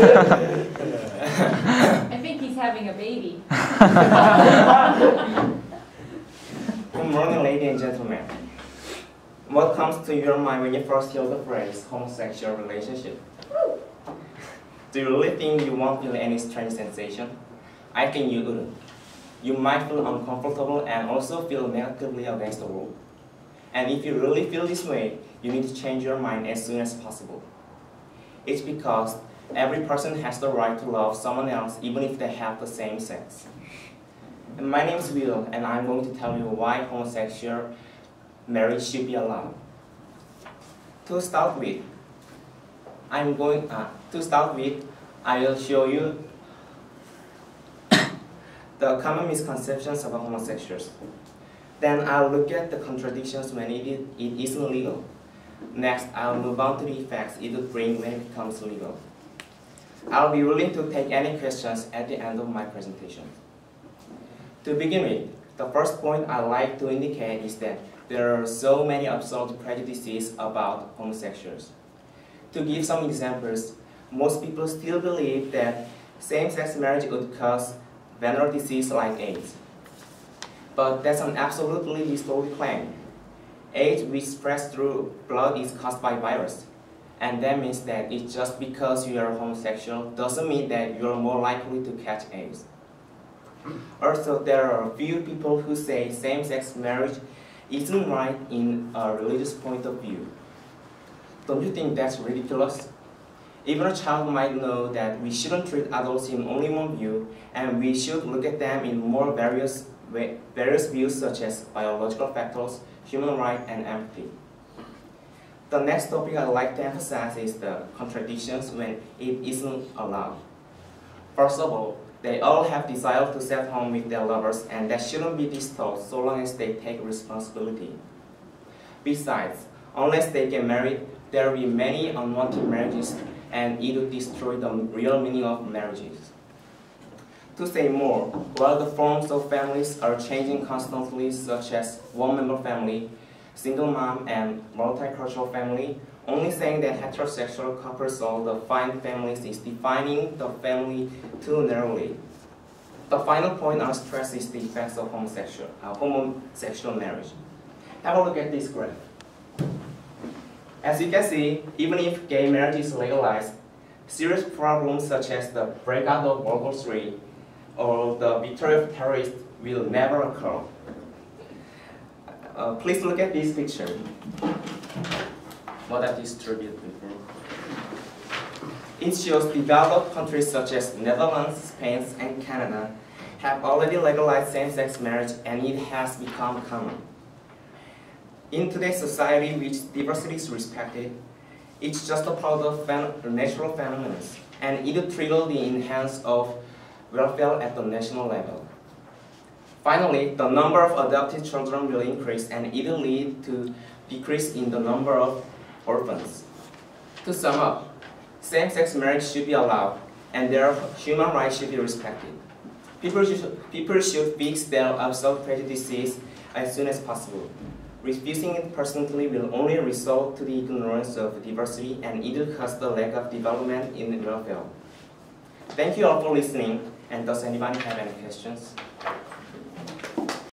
I think he's having a baby. Good morning, ladies and gentlemen. What comes to your mind when you first hear the phrase homosexual relationship? Do you really think you won't feel any strange sensation? I think you wouldn't. You might feel uncomfortable and also feel negatively against the world. And if you really feel this way, you need to change your mind as soon as possible. It's because every person has the right to love someone else even if they have the same sex. And my name is Will, and I'm going to tell you why homosexual marriage should be allowed. To start with, I will show you the common misconceptions about homosexuals. Then I'll look at the contradictions when it isn't legal. Next, I'll move on to the effects it will bring when it becomes legal. I'll be willing to take any questions at the end of my presentation. To begin with, the first point I'd like to indicate is that there are so many absurd prejudices about homosexuals. To give some examples, most people still believe that same-sex marriage would cause venereal disease like AIDS. But that's an absolutely distorted claim. AIDS, which spreads through blood, is caused by virus. And that means that it's just because you are homosexual doesn't mean that you are more likely to catch AIDS. Also, there are a few people who say same-sex marriage isn't right in a religious point of view. Don't you think that's ridiculous? Even a child might know that we shouldn't treat adults in only one view, and we should look at them in more various views such as biological factors, human rights, and empathy. The next topic I'd like to emphasize is the contradictions when it isn't allowed. First of all, they all have desire to set home with their lovers, and that shouldn't be distorted so long as they take responsibility. Besides, unless they get married, there will be many unwanted marriages, and it will destroy the real meaning of marriages. To say more, while the forms of families are changing constantly, such as one-member family, single mom, and multicultural family, only saying that heterosexual couples are the fine families is defining the family too narrowly. The final point I'll stress is the effects of homosexual marriage. Have a look at this graph. As you can see, even if gay marriage is legalized, serious problems such as the breakout of World War III or the victory of terrorists will never occur. Please look at this picture. What I distributed before. It shows developed countries such as Netherlands, Spain, and Canada have already legalized same-sex marriage, and it has become common. In today's society, which diversity is respected, it's just a part of natural phenomena, and it will trigger the enhancement of welfare at the national level. Finally, the number of adopted children will increase, and it will lead to decrease in the number of orphans. To sum up, same-sex marriage should be allowed, and their human rights should be respected. People should fix their absurd prejudices as soon as possible. Refusing it personally will only result to the ignorance of diversity, and it will cause the lack of development in welfare. Thank you all for listening, and does anybody have any questions?